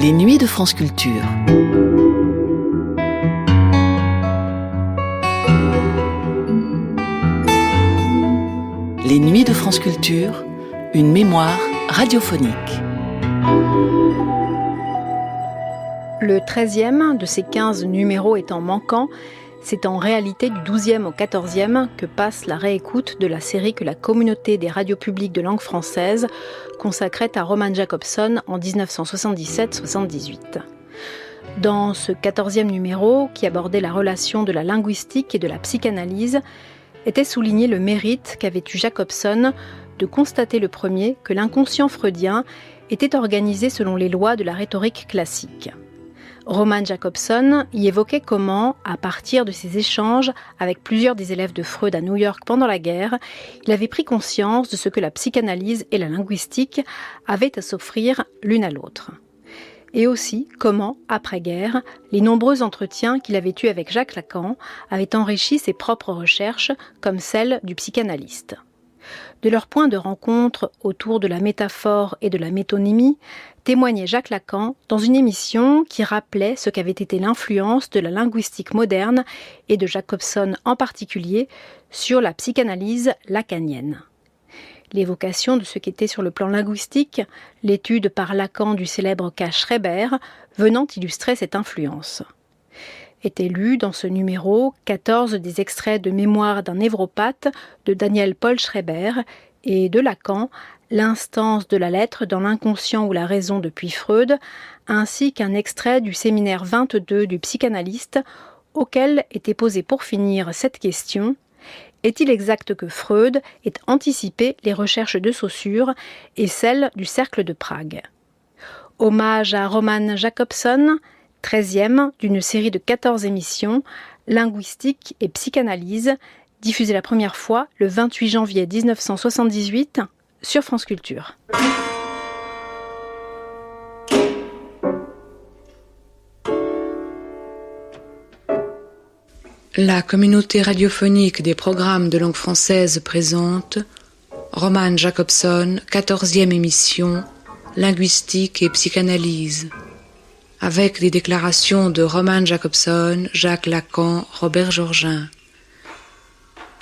Les nuits de France Culture. Les nuits de France Culture, une mémoire radiophonique. Le 13e de ces 15 numéros étant manquant, c'est en réalité du 12e au 14e que passe la réécoute de la série que la communauté des radios publiques de langue française consacrait à Roman Jakobson en 1977-78. Dans ce 14e numéro, qui abordait la relation de la linguistique et de la psychanalyse, était souligné le mérite qu'avait eu Jakobson de constater le premier que l'inconscient freudien était organisé selon les lois de la rhétorique classique. Roman Jakobson y évoquait comment, à partir de ses échanges avec plusieurs des élèves de Freud à New York pendant la guerre, il avait pris conscience de ce que la psychanalyse et la linguistique avaient à s'offrir l'une à l'autre. Et aussi comment, après-guerre, les nombreux entretiens qu'il avait eus avec Jacques Lacan avaient enrichi ses propres recherches, comme celles du psychanalyste. De leur point de rencontre autour de la métaphore et de la métonymie, témoignait Jacques Lacan dans une émission qui rappelait ce qu'avait été l'influence de la linguistique moderne et de Jakobson en particulier sur la psychanalyse lacanienne. L'évocation de ce qu'était sur le plan linguistique l'étude par Lacan du célèbre cas Schreber venant illustrer cette influence. Étaient lus dans ce numéro 14 des extraits de Mémoire d'un névropathe de Daniel Paul Schreber et de Lacan, l'instance de la lettre dans l'inconscient ou la raison depuis Freud, ainsi qu'un extrait du séminaire 22 du psychanalyste, auquel était posée pour finir cette question: est-il exact que Freud ait anticipé les recherches de Saussure et celles du Cercle de Prague? Hommage à Roman Jakobson, 13e d'une série de 14 émissions, linguistique et psychanalyse, diffusée la première fois le 28 janvier 1978 sur France Culture. La communauté radiophonique des programmes de langue française présente Roman Jakobson, 14e émission, linguistique et psychanalyse, avec des déclarations de Roman Jakobson, Jacques Lacan, Robert Georgin,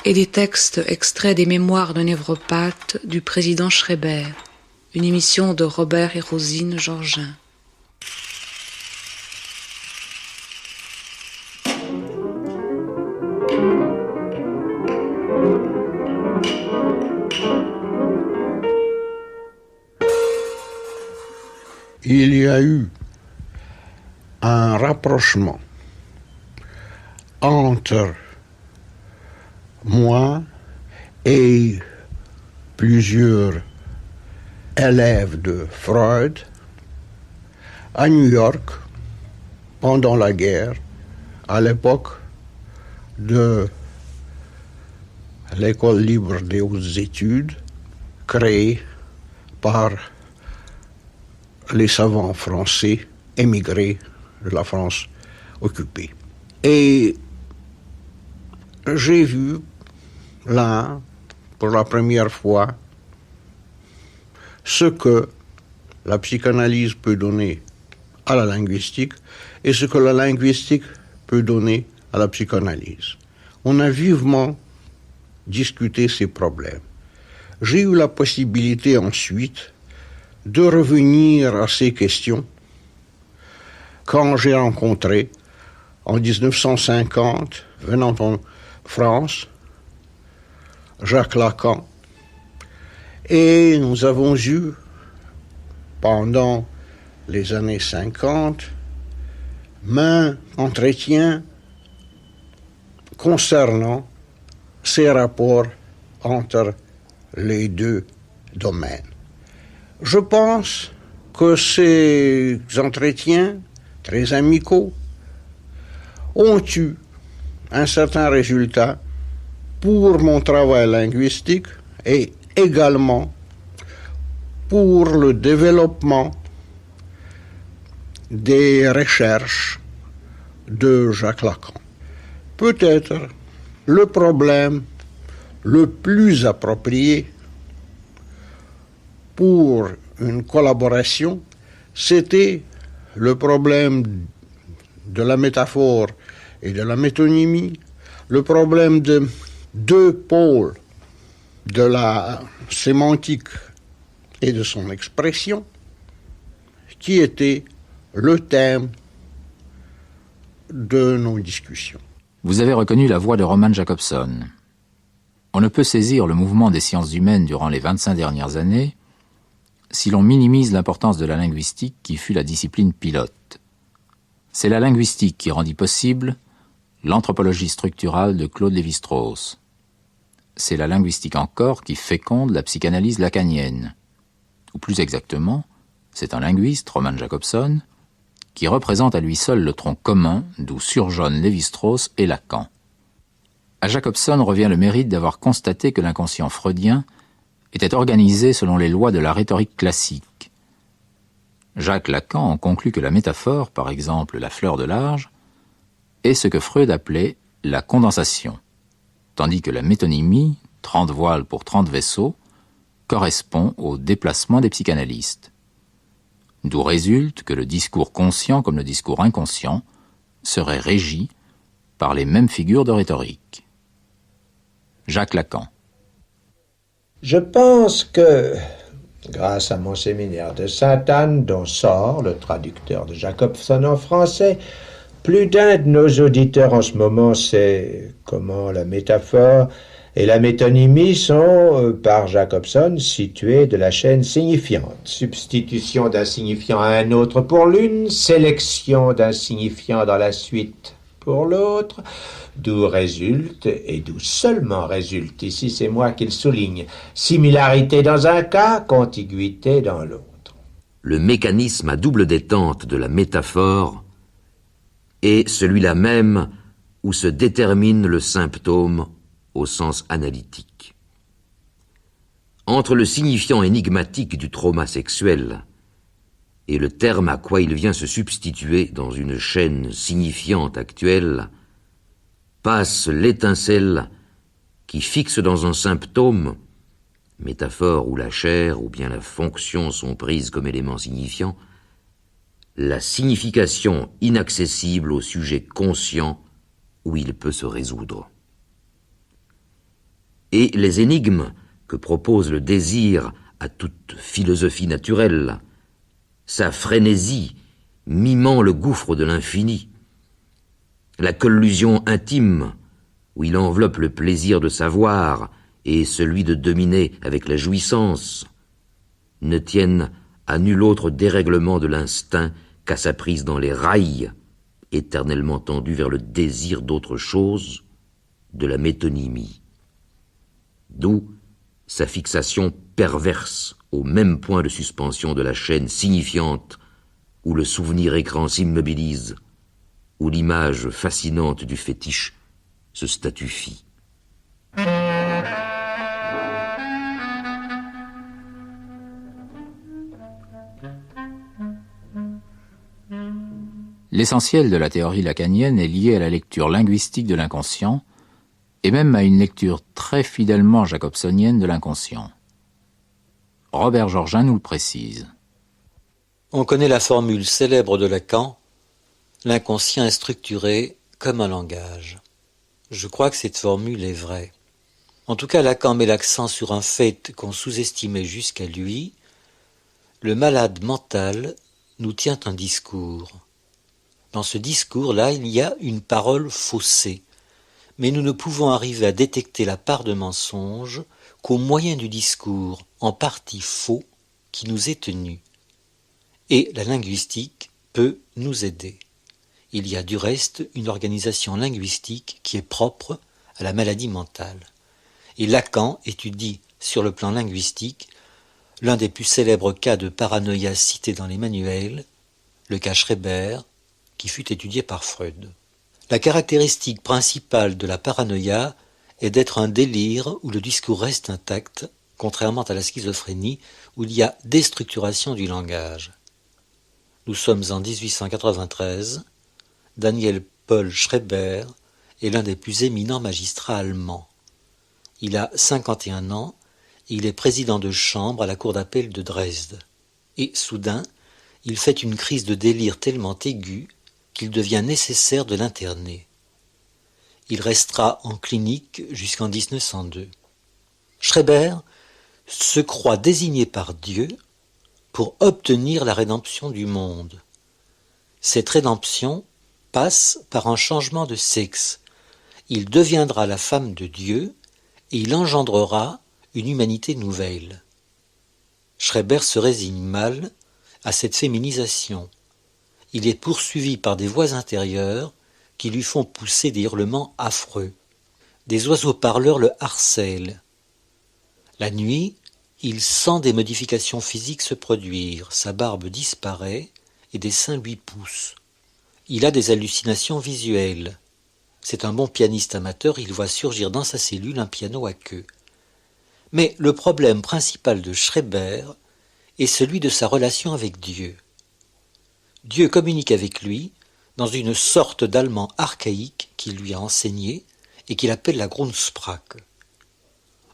et des textes extraits des Mémoires d'un névropathe du président Schreber, une émission de Robert et Rosine Georgin. Il y a eu un rapprochement entre moi et plusieurs élèves de Freud à New York pendant la guerre, à l'époque de l'école libre des hautes études créée par les savants français émigrés de la France occupée. Et j'ai vu là, pour la première fois, ce que la psychanalyse peut donner à la linguistique et ce que la linguistique peut donner à la psychanalyse. On a vivement discuté ces problèmes. J'ai eu la possibilité ensuite de revenir à ces questions quand j'ai rencontré, en 1950, venant en France, Jacques Lacan, et nous avons eu, pendant les années 50, maints entretiens concernant ces rapports entre les deux domaines. Je pense que ces entretiens très amicaux ont eu un certain résultat pour mon travail linguistique et également pour le développement des recherches de Jacques Lacan. Peut-être le problème le plus approprié pour une collaboration, c'était le problème de la métaphore et de la métonymie, le problème de deux pôles de la sémantique et de son expression, qui était le thème de nos discussions. Vous avez reconnu la voix de Roman Jakobson. On ne peut saisir le mouvement des sciences humaines durant les 25 dernières années si l'on minimise l'importance de la linguistique qui fut la discipline pilote. C'est la linguistique qui rendit possible l'anthropologie structurale de Claude Lévi-Strauss. C'est la linguistique encore qui féconde la psychanalyse lacanienne. Ou plus exactement, c'est un linguiste, Roman Jakobson, qui représente à lui seul le tronc commun d'où surjonnent Lévi-Strauss et Lacan. À Jakobson revient le mérite d'avoir constaté que l'inconscient freudien était organisé selon les lois de la rhétorique classique. Jacques Lacan en conclut que la métaphore, par exemple la fleur de l'âge, est ce que Freud appelait la condensation, tandis que la métonymie, 30 voiles pour 30 vaisseaux, correspond au déplacement des psychanalystes. D'où résulte que le discours conscient comme le discours inconscient serait régi par les mêmes figures de rhétorique. Jacques Lacan. Je pense que, grâce à mon séminaire de Sainte-Anne, dont sort le traducteur de Jakobson en français, plus d'un de nos auditeurs en ce moment sait comment la métaphore et la métonymie sont, par Jakobson, situées de la chaîne signifiante. Substitution d'un signifiant à un autre pour l'une, sélection d'un signifiant dans la suite pour l'autre, d'où résulte, et d'où seulement résulte, ici c'est moi qui le souligne, similarité dans un cas, contiguïté dans l'autre. Le mécanisme à double détente de la métaphore est celui-là même où se détermine le symptôme au sens analytique. Entre le signifiant énigmatique du trauma sexuel et le terme à quoi il vient se substituer dans une chaîne signifiante actuelle, passe l'étincelle qui fixe dans un symptôme, métaphore où la chair ou bien la fonction sont prises comme éléments signifiants, la signification inaccessible au sujet conscient où il peut se résoudre. Et les énigmes que propose le désir à toute philosophie naturelle, sa frénésie mimant le gouffre de l'infini, la collusion intime où il enveloppe le plaisir de savoir et celui de dominer avec la jouissance, ne tiennent à nul autre dérèglement de l'instinct qu'à sa prise dans les rails, éternellement tendus vers le désir d'autre chose, de la métonymie. D'où sa fixation perverse au même point de suspension de la chaîne signifiante où le souvenir écran s'immobilise, où l'image fascinante du fétiche se statufie. L'essentiel de la théorie lacanienne est lié à la lecture linguistique de l'inconscient et même à une lecture très fidèlement jacobsonienne de l'inconscient. Robert Georgin nous le précise. On connaît la formule célèbre de Lacan, l'inconscient est structuré comme un langage. Je crois que cette formule est vraie. En tout cas, Lacan met l'accent sur un fait qu'on sous-estimait jusqu'à lui. Le malade mental nous tient un discours. Dans ce discours-là, il y a une parole faussée. Mais nous ne pouvons arriver à détecter la part de mensonge qu'au moyen du discours, en partie faux, qui nous est tenu. Et la linguistique peut nous aider. Il y a du reste une organisation linguistique qui est propre à la maladie mentale. Et Lacan étudie sur le plan linguistique l'un des plus célèbres cas de paranoïa cités dans les manuels, le cas Schreber, qui fut étudié par Freud. La caractéristique principale de la paranoïa est d'être un délire où le discours reste intact, contrairement à la schizophrénie où il y a déstructuration du langage. Nous sommes en 1893, Daniel Paul Schreber est l'un des plus éminents magistrats allemands. Il a 51 ans et il est président de chambre à la cour d'appel de Dresde. Et soudain, il fait une crise de délire tellement aiguë qu'il devient nécessaire de l'interner. Il restera en clinique jusqu'en 1902. Schreber se croit désigné par Dieu pour obtenir la rédemption du monde. Cette rédemption passe par un changement de sexe. Il deviendra la femme de Dieu et il engendrera une humanité nouvelle. Schreber se résigne mal à cette féminisation. Il est poursuivi par des voix intérieures qui lui font pousser des hurlements affreux. Des oiseaux parleurs le harcèlent. La nuit, il sent des modifications physiques se produire, sa barbe disparaît et des seins lui poussent. Il a des hallucinations visuelles. C'est un bon pianiste amateur, il voit surgir dans sa cellule un piano à queue. Mais le problème principal de Schreber est celui de sa relation avec Dieu. Dieu communique avec lui dans une sorte d'allemand archaïque qu'il lui a enseigné et qu'il appelle la Grundsprache.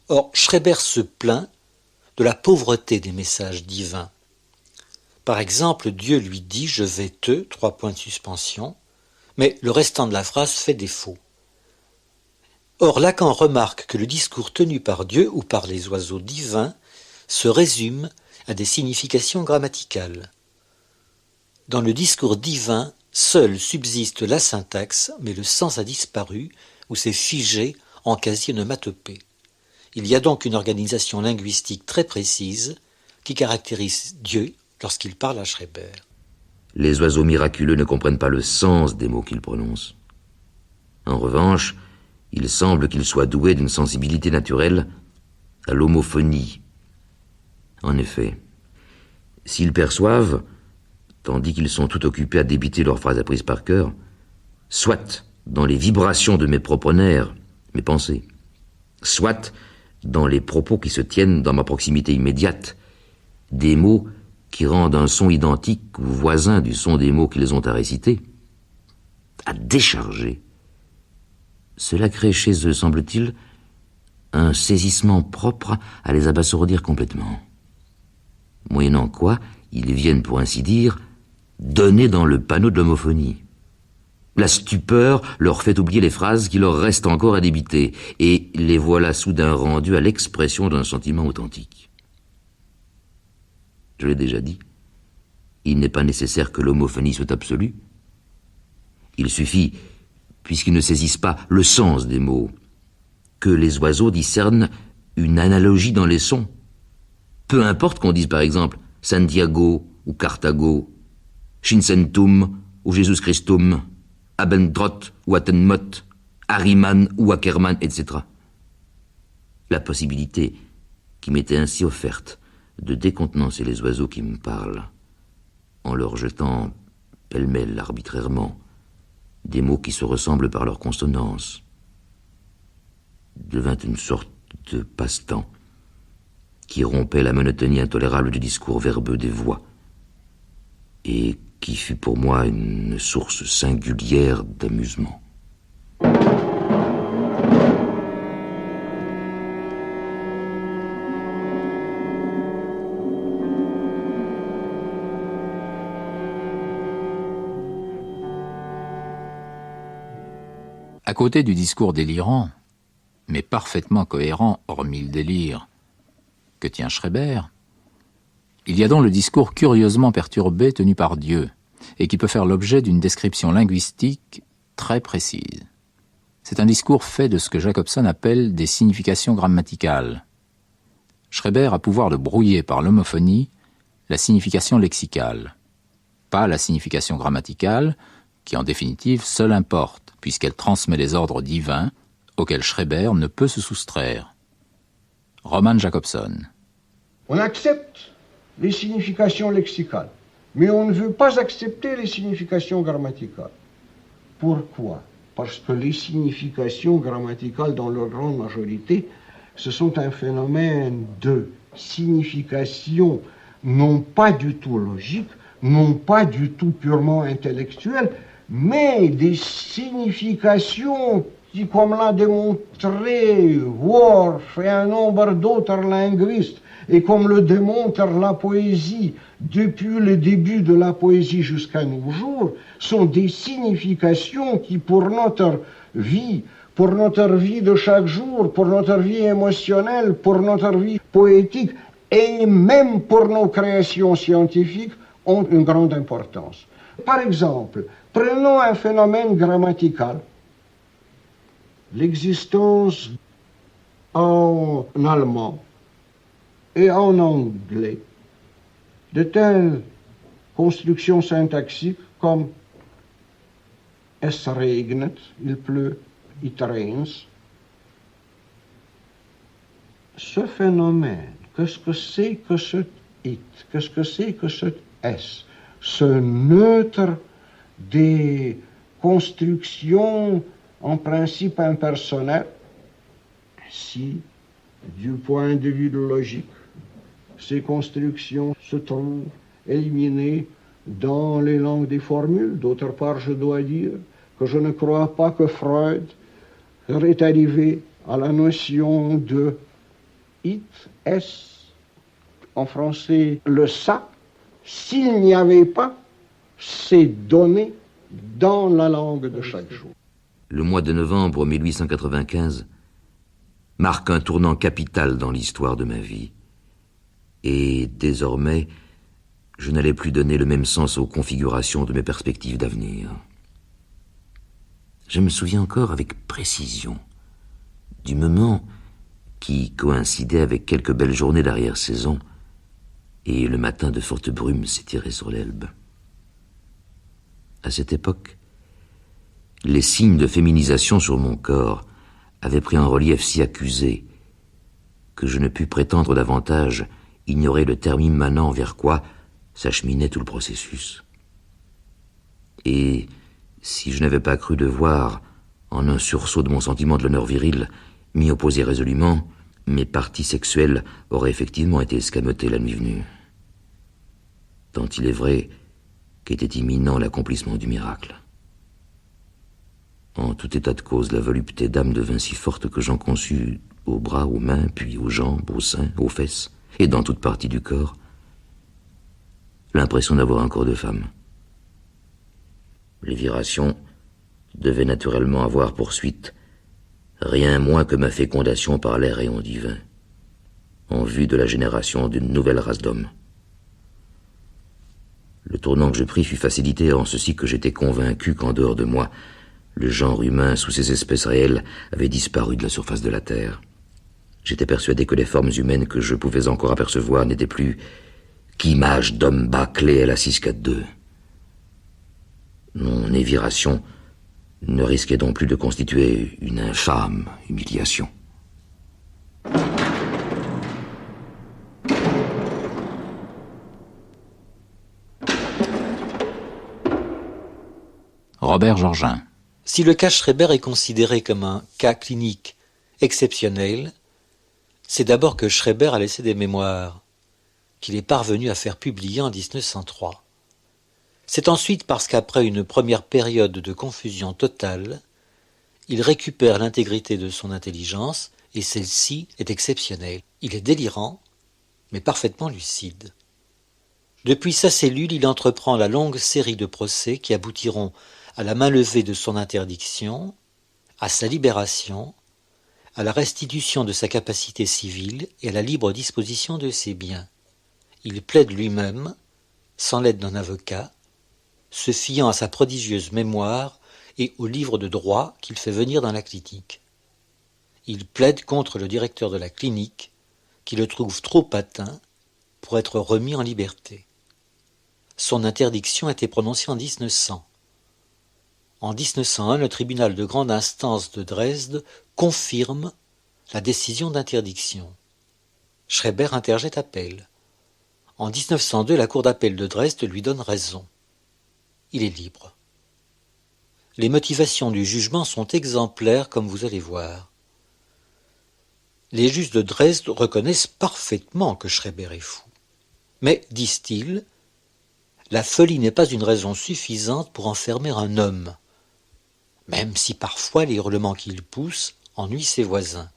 Or, Schreber se plaint de la pauvreté des messages divins. Par exemple, Dieu lui dit « je vais te », mais le restant de la phrase fait défaut. Or, Lacan remarque que le discours tenu par Dieu ou par les oiseaux divins se résume à des significations grammaticales. Dans le discours divin, seul subsiste la syntaxe, mais le sens a disparu ou s'est figé en quasi-onomatopée. Il y a donc une organisation linguistique très précise qui caractérise Dieu lorsqu'il parle à Schreber. Les oiseaux miraculeux ne comprennent pas le sens des mots qu'ils prononcent. En revanche, il semble qu'ils soient doués d'une sensibilité naturelle à l'homophonie. En effet, s'ils perçoivent, tandis qu'ils sont tout occupés à débiter leurs phrases apprises par cœur, soit dans les vibrations de mes propres nerfs, mes pensées, soit dans les propos qui se tiennent dans ma proximité immédiate, des mots qui rendent un son identique ou voisin du son des mots qu'ils ont à réciter, à décharger. Cela crée chez eux, semble-t-il, un saisissement propre à les abasourdir complètement. Moyennant quoi, ils viennent, pour ainsi dire, donner dans le panneau de l'homophonie. La stupeur leur fait oublier les phrases qui leur restent encore à débiter, et les voilà soudain rendus à l'expression d'un sentiment authentique. Je l'ai déjà dit, il n'est pas nécessaire que l'homophonie soit absolue. Il suffit, puisqu'ils ne saisissent pas le sens des mots, que les oiseaux discernent une analogie dans les sons. Peu importe qu'on dise par exemple Santiago ou Carthago, Shinsentum ou Jesus Christum, Abendrot ou Atenmot, Harriman ou Ackermann, etc. La possibilité qui m'était ainsi offerte de décontenancer les oiseaux qui me parlent, en leur jetant pêle-mêle arbitrairement des mots qui se ressemblent par leur consonance, devint une sorte de passe-temps qui rompait la monotonie intolérable du discours verbeux des voix, et qui fut pour moi une source singulière d'amusement. À côté du discours délirant, mais parfaitement cohérent, hormis le délire, que tient Schreber, il y a donc le discours curieusement perturbé tenu par Dieu, et qui peut faire l'objet d'une description linguistique très précise. C'est un discours fait de ce que Jacobson appelle des significations grammaticales. Schreber a pouvoir de brouiller par l'homophonie la signification lexicale, pas la signification grammaticale, qui en définitive seule importe, puisqu'elle transmet les ordres divins auxquels Schreber ne peut se soustraire. Roman Jacobson. On accepte les significations lexicales, mais on ne veut pas accepter les significations grammaticales. Pourquoi? Parce que les significations grammaticales, dans leur grande majorité, ce sont un phénomène de signification non pas du tout logique, non pas du tout purement intellectuelle, mais des significations qui, comme l'a démontré Worf et un nombre d'autres linguistes, Et comme le démontre la poésie, depuis le début de la poésie jusqu'à nos jours, sont des significations qui, pour notre vie de chaque jour, pour notre vie émotionnelle, pour notre vie poétique, et même pour nos créations scientifiques, ont une grande importance. Par exemple, prenons un phénomène grammatical, l'existence en allemand et en anglais de telles constructions syntaxiques comme es regnet, il pleut, it rains. Ce phénomène, qu'est-ce que c'est que ce it? Qu'est-ce que c'est que ce s? Ce neutre des constructions en principe impersonnelles, si, du point de vue de logique, ces constructions se trouvent éliminées dans les langues des formules. D'autre part, je dois dire que je ne crois pas que Freud serait arrivé à la notion de it, s, en français le ça, s'il n'y avait pas ces données dans la langue de chaque jour. Le mois de novembre 1895 marque un tournant capital dans l'histoire de ma vie. Et désormais, je n'allais plus donner le même sens aux configurations de mes perspectives d'avenir. Je me souviens encore avec précision du moment qui coïncidait avec quelques belles journées d'arrière-saison et le matin de fortes brumes s'étiraient sur l'Elbe. À cette époque, les signes de féminisation sur mon corps avaient pris un relief si accusé que je ne pus prétendre davantage ignorer le terme immanent vers quoi s'acheminait tout le processus. Et si je n'avais pas cru devoir, en un sursaut de mon sentiment de l'honneur viril, m'y opposer résolument, mes parties sexuelles auraient effectivement été escamotées la nuit venue. Tant il est vrai qu'était imminent l'accomplissement du miracle. En tout état de cause, la volupté d'âme devint si forte que j'en conçus aux bras, aux mains, puis aux jambes, aux seins, aux fesses, et dans toute partie du corps, l'impression d'avoir un corps de femme. Les virations devaient naturellement avoir pour suite rien moins que ma fécondation par les rayons divins, en vue de la génération d'une nouvelle race d'hommes. Le tournant que je pris fut facilité en ceci que j'étais convaincu qu'en dehors de moi, le genre humain sous ses espèces réelles avait disparu de la surface de la Terre. J'étais persuadé que les formes humaines que je pouvais encore apercevoir n'étaient plus qu'images d'hommes bâclés à la 642. Mon éviration ne risquait donc plus de constituer une infâme humiliation. Robert Georgin. Si le cas Schreber est considéré comme un cas clinique exceptionnel, c'est d'abord que Schreber a laissé des mémoires, qu'il est parvenu à faire publier en 1903. C'est ensuite parce qu'après une première période de confusion totale, il récupère l'intégrité de son intelligence, et celle-ci est exceptionnelle. Il est délirant, mais parfaitement lucide. Depuis sa cellule, il entreprend la longue série de procès qui aboutiront à la main levée de son interdiction, à sa libération, à la restitution de sa capacité civile et à la libre disposition de ses biens. Il plaide lui-même, sans l'aide d'un avocat, se fiant à sa prodigieuse mémoire et au livre de droit qu'il fait venir dans la clinique. Il plaide contre le directeur de la clinique, qui le trouve trop atteint pour être remis en liberté. Son interdiction a été prononcée en 1900. En 1901, le tribunal de grande instance de Dresde confirme la décision d'interdiction. Schreber interjette appel. En 1902, la cour d'appel de Dresde lui donne raison. Il est libre. Les motivations du jugement sont exemplaires, comme vous allez voir. Les juges de Dresde reconnaissent parfaitement que Schreber est fou. Mais, disent-ils, la folie n'est pas une raison suffisante pour enfermer un homme, même si parfois les hurlements qu'il pousse ennuient ses voisins.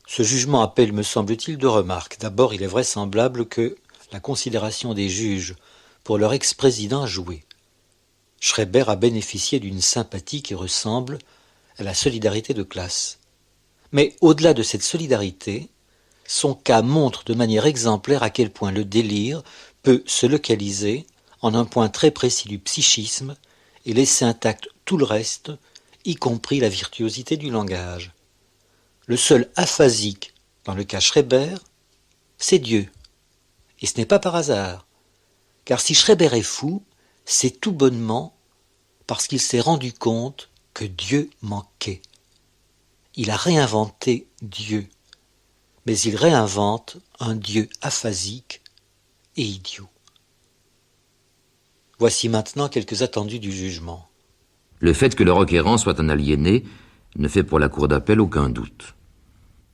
Ce jugement appelle, me semble-t-il, deux remarques. D'abord, il est vraisemblable que la considération des juges pour leur ex-président a joué. Schreiber a bénéficié d'une sympathie qui ressemble à la solidarité de classe. Mais au-delà de cette solidarité, son cas montre de manière exemplaire à quel point le délire peut se localiser en un point très précis du psychisme et laisser intact tout le reste, y compris la virtuosité du langage. Le seul aphasique dans le cas Schreiber, c'est Dieu. Et ce n'est pas par hasard, car si Schreiber est fou, c'est tout bonnement parce qu'il s'est rendu compte que Dieu manquait. Il a réinventé Dieu, mais il réinvente un Dieu aphasique et idiot. Voici maintenant quelques attendus du jugement. Le fait que le requérant soit un aliéné ne fait pour la cour d'appel aucun doute.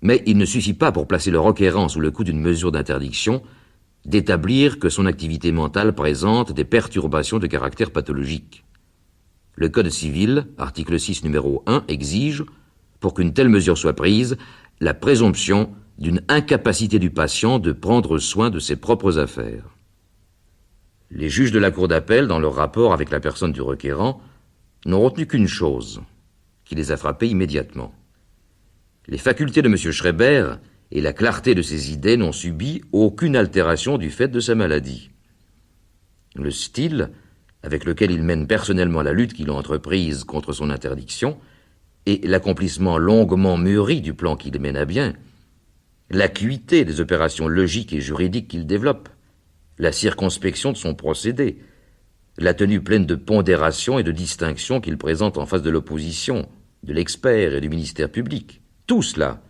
Mais il ne suffit pas pour placer le requérant sous le coup d'une mesure d'interdiction d'établir que son activité mentale présente des perturbations de caractère pathologique. Le Code civil, article 6, numéro 1, exige, pour qu'une telle mesure soit prise, la présomption d'une incapacité du patient de prendre soin de ses propres affaires. Les juges de la cour d'appel, dans leur rapport avec la personne du requérant, n'ont retenu qu'une chose, qui les a frappés immédiatement. Les facultés de M. Schreiber et la clarté de ses idées n'ont subi aucune altération du fait de sa maladie. Le style avec lequel il mène personnellement la lutte qu'il a entreprise contre son interdiction et l'accomplissement longuement mûri du plan qu'il mène à bien, l'acuité des opérations logiques et juridiques qu'il développe, la circonspection de son procédé, la tenue pleine de pondération et de distinction qu'il présente en face de l'opposition, de l'expert et du ministère public, tout cela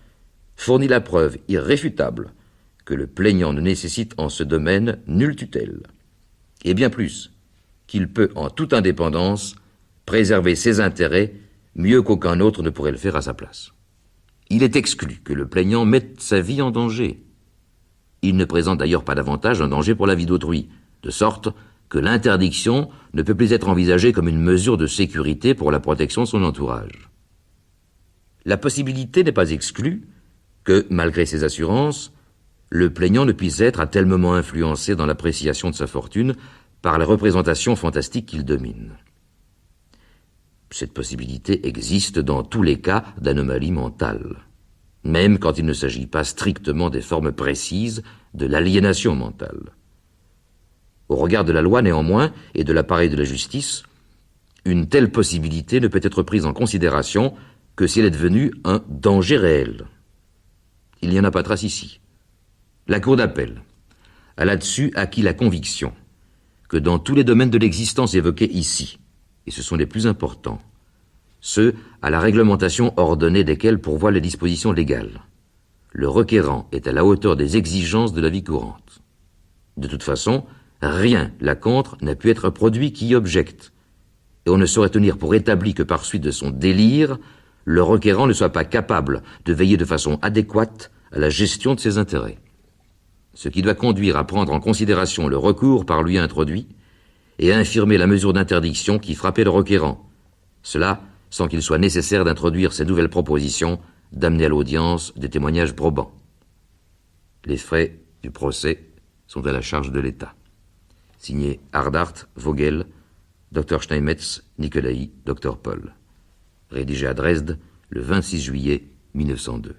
fournit la preuve irréfutable que le plaignant ne nécessite en ce domaine nulle tutelle, et bien plus, qu'il peut en toute indépendance préserver ses intérêts mieux qu'aucun autre ne pourrait le faire à sa place. Il est exclu que le plaignant mette sa vie en danger. Il ne présente d'ailleurs pas davantage un danger pour la vie d'autrui, de sorte que l'interdiction ne peut plus être envisagée comme une mesure de sécurité pour la protection de son entourage. La possibilité n'est pas exclue que, malgré ses assurances, le plaignant ne puisse être à tel moment influencé dans l'appréciation de sa fortune par la représentation fantastique qu'il domine. Cette possibilité existe dans tous les cas d'anomalie mentale, même quand il ne s'agit pas strictement des formes précises de l'aliénation mentale. Au regard de la loi, néanmoins, et de l'appareil de la justice, une telle possibilité ne peut être prise en considération que si elle est devenue un danger réel. Il n'y en a pas trace ici. La Cour d'appel a là-dessus acquis la conviction que dans tous les domaines de l'existence évoqués ici, et ce sont les plus importants, ceux à la réglementation ordonnée desquels pourvoient les dispositions légales, le requérant est à la hauteur des exigences de la vie courante. De toute façon, rien, là contre, n'a pu être produit qui y objecte, et on ne saurait tenir pour établi que par suite de son délire, le requérant ne soit pas capable de veiller de façon adéquate à la gestion de ses intérêts. Ce qui doit conduire à prendre en considération le recours par lui introduit et à infirmer la mesure d'interdiction qui frappait le requérant. Cela sans qu'il soit nécessaire d'introduire ces nouvelles propositions, d'amener à l'audience des témoignages probants. Les frais du procès sont à la charge de l'État. Signé Hardart, Vogel, Dr Steinmetz, Nicolai, Dr Paul. Rédigé à Dresde le 26 juillet 1902.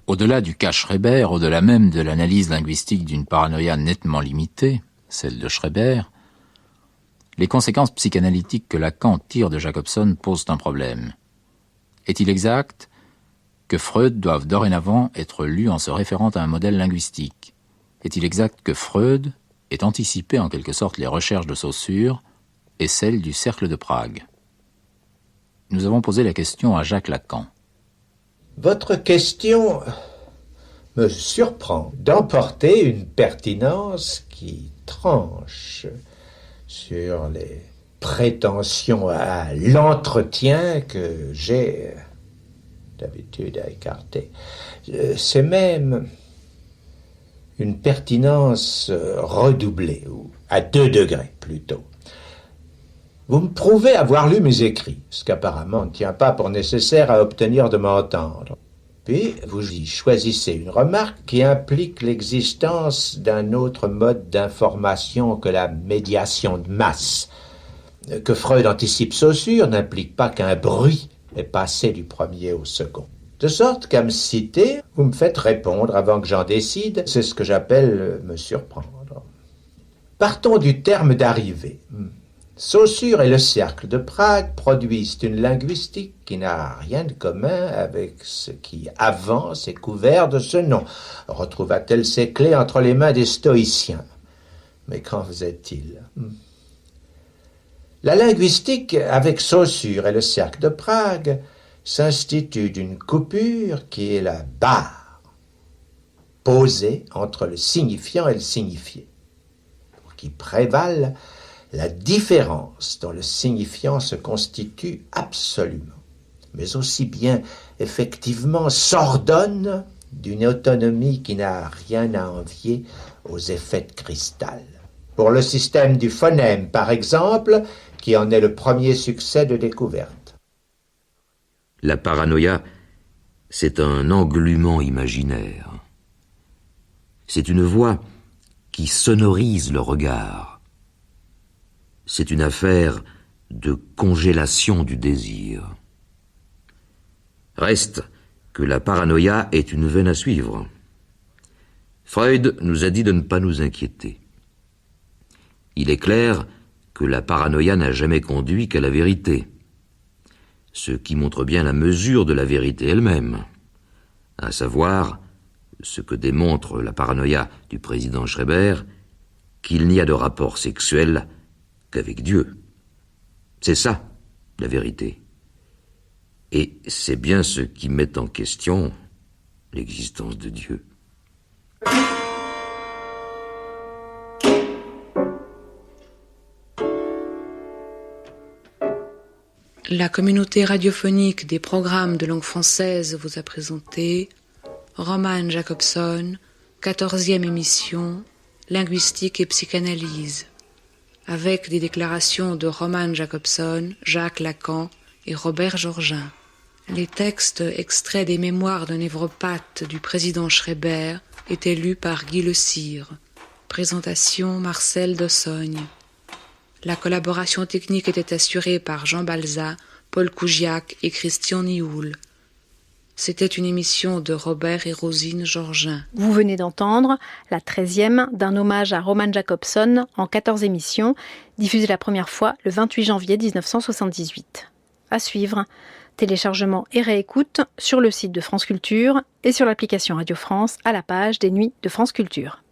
Au-delà du cas Schreiber, au-delà même de l'analyse linguistique d'une paranoïa nettement limitée, celle de Schreiber, les conséquences psychanalytiques que Lacan tire de Jacobson posent un problème. Est-il exact que Freud doive dorénavant être lu en se référant à un modèle linguistique? Est-il exact que Freud ait anticipé en quelque sorte les recherches de Saussure et celles du Cercle de Prague? Nous avons posé la question à Jacques Lacan. Votre question me surprend d'emporter une pertinence qui tranche sur les prétentions à l'entretien que j'ai d'habitude à écarter. C'est même une pertinence redoublée, ou à 2 degrés plutôt. Vous me prouvez avoir lu mes écrits, ce qu'apparemment ne tient pas pour nécessaire à obtenir de m'entendre. Puis, vous y choisissez une remarque qui implique l'existence d'un autre mode d'information que la médiation de masse. Que Freud anticipe Saussure n'implique pas qu'un bruit est passé du premier au second. De sorte qu'à me citer, vous me faites répondre avant que j'en décide, c'est ce que j'appelle me surprendre. Partons du terme d'arrivée. Saussure et le cercle de Prague produisent une linguistique qui n'a rien de commun avec ce qui, avant, s'est couvert de ce nom. Retrouva-t-elle ses clés entre les mains des stoïciens? Mais qu'en faisait-il? La linguistique, avec Saussure et le cercle de Prague, s'institue d'une coupure qui est la barre posée entre le signifiant et le signifié, pour qu'il prévale la différence dont le signifiant se constitue absolument, mais aussi bien effectivement s'ordonne d'une autonomie qui n'a rien à envier aux effets de cristal. Pour le système du phonème, par exemple, qui en est le premier succès de découverte. La paranoïa, c'est un englument imaginaire. C'est une voix qui sonorise le regard. C'est une affaire de congélation du désir. Reste que la paranoïa est une veine à suivre. Freud nous a dit de ne pas nous inquiéter. Il est clair que la paranoïa n'a jamais conduit qu'à la vérité, ce qui montre bien la mesure de la vérité elle-même, à savoir, ce que démontre la paranoïa du président Schreiber, qu'il n'y a de rapport sexuel qu'avec Dieu. C'est ça, la vérité. Et c'est bien ce qui met en question l'existence de Dieu. La communauté radiophonique des programmes de langue française vous a présenté Roman Jacobson, 14e émission, Linguistique et psychanalyse, avec des déclarations de Roman Jacobson, Jacques Lacan et Robert Georgin. Les textes extraits des mémoires d'un névropathe du président Schreiber étaient lus par Guy Le Sire. Présentation Marcel Dossogne. La collaboration technique était assurée par Jean Balza, Paul Kougiak et Christian Nioul. C'était une émission de Robert et Rosine Georgin. Vous venez d'entendre la 13e d'un hommage à Roman Jacobson en 14 émissions, diffusée la première fois le 28 janvier 1978. À suivre, téléchargement et réécoute sur le site de France Culture et sur l'application Radio France à la page des Nuits de France Culture.